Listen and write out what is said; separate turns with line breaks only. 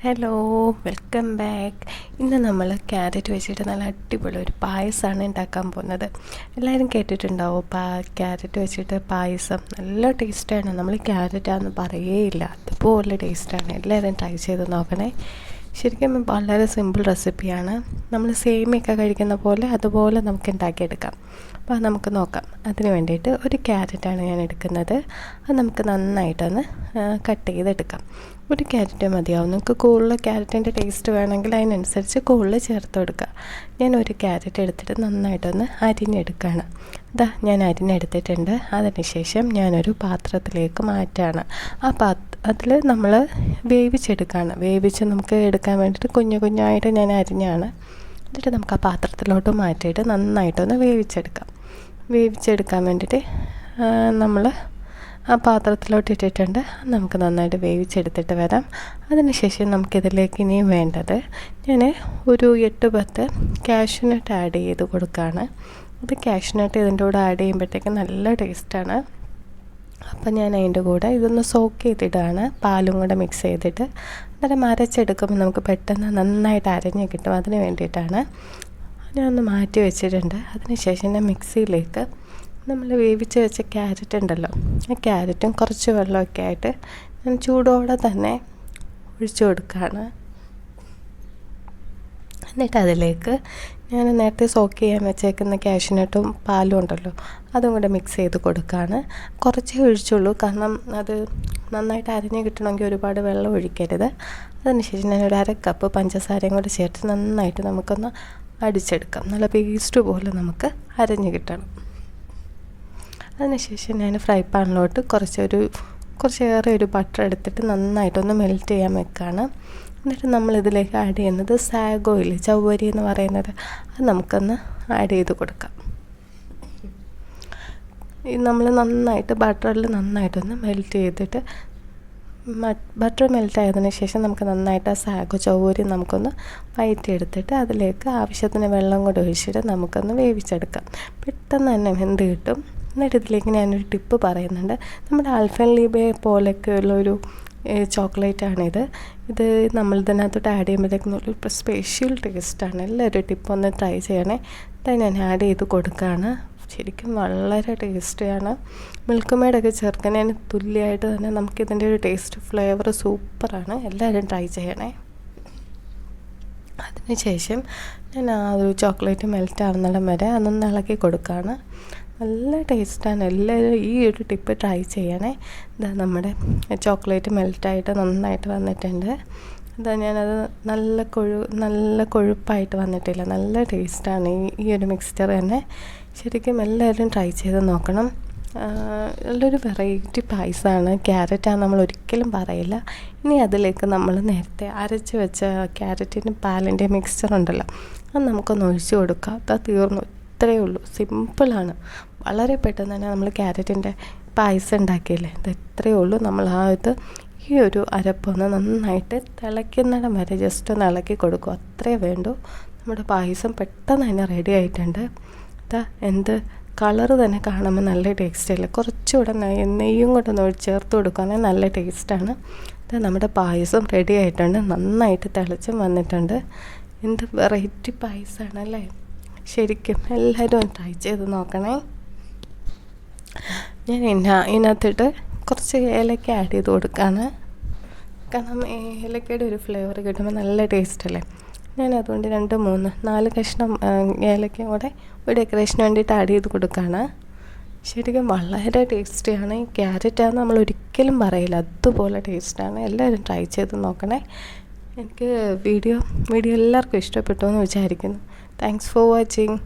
Hello, welcome back. ഇന്ന് നമ്മൾ carrot വെച്ചിട്ട് നല്ല അടിപൊളി ഒരു പായസമാണ് ഉണ്ടാക്കാൻ പോകുന്നത്. എല്ലാവരും കേട്ടിട്ടുണ്ടാവും ക്യാരറ്റ് വെച്ചിട്ട് പായസം. നല്ല ടേസ്റ്റാണ്. നമ്മൾ ക്യാരറ്റാണെന്ന് പറയേയില്ല, അതുപോലെ ടേസ്റ്റാണ്. എല്ലാവരും ട്രൈ ചെയ്ത് നോക്കണേ. ശരിക്കും വളരെ സിമ്പിൾ റെസിപ്പിയാണ്. നമ്മൾ സേമിയൊക്കെ കഴിക്കുന്ന പോലെ അതുപോലെ നമുക്ക് ഉണ്ടാക്കിയെടുക്കാം. അപ്പോൾ നമുക്ക് നോക്കാം. അതിന് വേണ്ടിയിട്ട് ഒരു ക്യാരറ്റാണ് ഞാൻ എടുക്കുന്നത്. അത് നമുക്ക് നന്നായിട്ടൊന്ന് കട്ട് ചെയ്തെടുക്കാം. ഒരു ക്യാരറ്റ് മതിയാവും. നിങ്ങൾക്ക് കൂടുതൽ ക്യാരറ്റിൻ്റെ ടേസ്റ്റ് വേണമെങ്കിൽ അതിനനുസരിച്ച് കൂടുതൽ ചേർത്ത് കൊടുക്കുക. ഞാൻ ഒരു ക്യാരറ്റ് എടുത്തിട്ട് നന്നായിട്ടൊന്ന് അരിഞ്ഞെടുക്കുകയാണ്. ഞാൻ അരിഞ്ഞെടുത്തിട്ടുണ്ട്. അതിനുശേഷം ഞാനൊരു പാത്രത്തിലേക്ക് മാറ്റുകയാണ്. അതിൽ നമ്മൾ വേവിച്ചെടുക്കുകയാണ്. വേവിച്ച് നമുക്ക് എടുക്കാൻ വേണ്ടിയിട്ട് കുഞ്ഞു കുഞ്ഞായിട്ട് ഞാൻ അരിഞ്ഞാണ്. എന്നിട്ട് നമുക്ക് ആ പാത്രത്തിലോട്ട് മാറ്റിയിട്ട് നന്നായിട്ടൊന്ന് വേവിച്ചെടുക്കാൻ വേണ്ടിയിട്ട് നമ്മൾ ആ പാത്രത്തിലോട്ട് ഇട്ടിട്ടുണ്ട്. നമുക്ക് നന്നായിട്ട് വേവിച്ചെടുത്തിട്ട് വരാം. അതിനുശേഷം നമുക്കിതിലേക്ക് ഇനിയും വേണ്ടത്, ഞാൻ ഒരു 8-10 കാഷ്യൂനട്ട് ആഡ് ചെയ്ത് കൊടുക്കുകയാണ്. അത് കാഷ്യൂനട്ട് ഇതിൻ്റെ കൂടെ ആഡ് ചെയ്യുമ്പോഴത്തേക്ക് നല്ല ടേസ്റ്റാണ്. അപ്പം ഞാൻ അതിൻ്റെ കൂടെ ഇതൊന്ന് സോക്ക് ചെയ്തിടുകയാണ്, പാലും കൂടെ മിക്സ് ചെയ്തിട്ട്. അന്നേരം അരച്ചെടുക്കുമ്പോൾ നമുക്ക് പെട്ടെന്ന് നന്നായിട്ട് അരഞ്ഞ് കിട്ടും. അതിന് വേണ്ടിയിട്ടാണ് ഞാനൊന്ന് മാറ്റി വെച്ചിട്ടുണ്ട്. അതിനുശേഷം ഞാൻ മിക്സിയിലേക്ക് നമ്മൾ വേവിച്ച് വെച്ച ക്യാരറ്റ് ഉണ്ടല്ലോ, ആ ക്യാരറ്റും കുറച്ച് വെള്ളമൊക്കെ ആയിട്ട് ഞാൻ ചൂടോടെ തന്നെ ഒഴിച്ചു കൊടുക്കുകയാണ്. എന്നിട്ട് അതിലേക്ക് ഞാൻ നേരത്തെ സോക്ക് ചെയ്യാൻ വെച്ചേക്കുന്ന കാഷ്യൂനട്ടും പാലും ഉണ്ടല്ലോ, അതും കൂടെ മിക്സ് ചെയ്ത് കൊടുക്കുകയാണ്. കുറച്ചേ ഒഴിച്ചുള്ളൂ, കാരണം അത് നന്നായിട്ട് അരിഞ്ഞ് കിട്ടണമെങ്കിൽ ഒരുപാട് വെള്ളം ഒഴിക്കരുത്. അതിനുശേഷം ഞാനൊരു 1/2 കപ്പ് പഞ്ചസാരയും കൂടെ ചേർത്ത് നന്നായിട്ട് നമുക്കൊന്ന് അടിച്ചെടുക്കാം. നല്ല പേസ്റ്റ് പോലെ നമുക്ക് അരഞ്ഞ് കിട്ടണം. അതിനുശേഷം ഞാൻ ഫ്രൈ പാനിലോട്ട് കുറച്ചേറെ ഒരു ബട്ടർ എടുത്തിട്ട് നന്നായിട്ടൊന്ന് മെൽറ്റ് ചെയ്യാൻ വെക്കുകയാണ്. എന്നിട്ട് നമ്മളിതിലേക്ക് ആഡ് ചെയ്യുന്നത് സാഗോ ഇല്ലേ, ചവ്വരി എന്ന് പറയുന്നത്, അത് നമുക്കൊന്ന് ആഡ് ചെയ്ത് കൊടുക്കാം. നമ്മൾ നന്നായിട്ട് ബട്ടറിൽ നന്നായിട്ടൊന്ന് മെൽറ്റ് ചെയ്തിട്ട് ബട്ടർ മെൽറ്റ് ആയതിനു ശേഷം നമുക്ക് നന്നായിട്ട് ആ സാഗോ ചവ്വരി നമുക്കൊന്ന് വഴറ്റിയെടുത്തിട്ട് അതിലേക്ക് ആവശ്യത്തിന് വെള്ളം കൂടെ ഒഴിച്ചിട്ട് നമുക്കൊന്ന് വേവിച്ചെടുക്കാം. പെട്ടെന്ന് തന്നെ വെന്ത് കിട്ടും. എന്നിട്ട് ഇതിലേക്ക് ഞാനൊരു ടിപ്പ് പറയുന്നുണ്ട്. നമ്മുടെ ആൽഫൻലീബയെ പോലെയൊക്കെയുള്ളൊരു ചോക്ലേറ്റാണിത്. ഇത് നമ്മൾ ഇതിനകത്തോട്ട് ആഡ് ചെയ്യുമ്പോഴത്തേക്കും ഒരു സ്പെഷ്യൽ ടേസ്റ്റാണ്. എല്ലാവരും ടിപ്പ് ഒന്ന് ട്രൈ ചെയ്യണേ. ഇതായി ഞാൻ ആഡ് ചെയ്ത് കൊടുക്കുകയാണ്. ശരിക്കും വളരെ ടേസ്റ്റിയാണ്. മിൽക്ക് മെയ്ഡൊക്കെ ചേർക്കുന്നതിന് തുല്യമായിട്ട് തന്നെ നമുക്കിതിൻ്റെ ഒരു ടേസ്റ്റ് ഫ്ലേവർ സൂപ്പറാണ്. എല്ലാവരും ട്രൈ ചെയ്യണേ. അതിനുശേഷം ഞാൻ ആ ഒരു ചോക്ലേറ്റ് മെൽറ്റ് ആവുന്നിടം വരെ അതൊന്ന് ഇളക്കി കൊടുക്കുകയാണ്. നല്ല ടേസ്റ്റാണ്. എല്ലാവരും ഈ ഒരു ടിപ്പ് ട്രൈ ചെയ്യണേ. നമ്മുടെ ചോക്ലേറ്റ് മെൽറ്റായിട്ട് നന്നായിട്ട് വന്നിട്ടുണ്ട്. ഞാനത് നല്ല കൊഴുപ്പായിട്ട് വന്നിട്ടില്ല. നല്ല ടേസ്റ്റാണ് ഈ ഒരു മിക്സ്ചർ തന്നെ. ശരിക്കും എല്ലാവരും ട്രൈ ചെയ്ത് നോക്കണം. നല്ലൊരു വെറൈറ്റി പായസമാണ്. ക്യാരറ്റാണ് നമ്മൾ ഒരിക്കലും പറയില്ല. ഇനി അതിലേക്ക് നമ്മൾ നേരത്തെ അരച്ച് വെച്ച ക്യാരറ്റിൻ്റെ പാലിൻ്റെ മിക്സ്ചർ ഉണ്ടല്ലോ, അത് നമുക്കൊന്ന് ഒഴിച്ച് കൊടുക്കാം. അത് തീർന്നു. ഇത്രയേ ഉള്ളൂ. സിമ്പിളാണ്. വളരെ പെട്ടെന്ന് തന്നെ നമ്മൾ ക്യാരറ്റിൻ്റെ പായസം ഉണ്ടാക്കിയില്ലേ, ഇത് ഇത്രയേ ഉള്ളൂ. നമ്മൾ ഈ ഒരു അരപ്പൊന്ന് നന്നായിട്ട് തിളയ്ക്കുന്നിടം വരെ ജസ്റ്റ് ഒന്ന് ഇളക്കി കൊടുക്കും. അത്രേ വേണ്ടൂ. നമ്മുടെ പായസം പെട്ടെന്ന് തന്നെ റെഡി ആയിട്ടുണ്ട്. എന്ത് കളറ് തന്നെ കാണുമ്പോൾ നല്ല ടേസ്റ്റ് അല്ലേ. കുറച്ചുകൂടെ നെയ്യും കൂടെ ഒന്ന് ചേർത്ത് കൊടുക്കുകയാണെങ്കിൽ നല്ല ടേസ്റ്റാണ്. നമ്മുടെ പായസം റെഡി ആയിട്ടുണ്ട്. നന്നായിട്ട് തിളച്ചും വന്നിട്ടുണ്ട്. എന്ത് വെറൈറ്റി പായസമാണല്ലേ. ശരിക്കും എല്ലാവരും ട്രൈ ചെയ്ത് നോക്കണേ. ഞാൻ ഇതിനകത്തിട്ട് കുറച്ച് ഏലക്ക ആഡ് ചെയ്ത് കൊടുക്കുകയാണ്. കാരണം ഏലക്കയുടെ ഒരു ഫ്ലേവർ കിട്ടുമ്പോൾ നല്ല ടേസ്റ്റല്ലേ. ഞാൻ അതുകൊണ്ട് 2-3-4 കഷ്ണം ഏലക്കയും കൂടെ ഒരു ഡെക്കറേഷന് വേണ്ടിയിട്ട് ആഡ് ചെയ്ത് കൊടുക്കുകയാണ്. ശരിക്കും വളരെ ടേസ്റ്റിയാണ്. ഈ ക്യാരറ്റാന്ന് നമ്മൾ ഒരിക്കലും പറയില്ല, അതുപോലെ ടേസ്റ്റാണ്. എല്ലാവരും ട്രൈ ചെയ്ത് നോക്കണേ. എനിക്ക് വീഡിയോ എല്ലാവർക്കും ഇഷ്ടപ്പെട്ടു എന്ന് വിചാരിക്കുന്നു. Thanks for watching.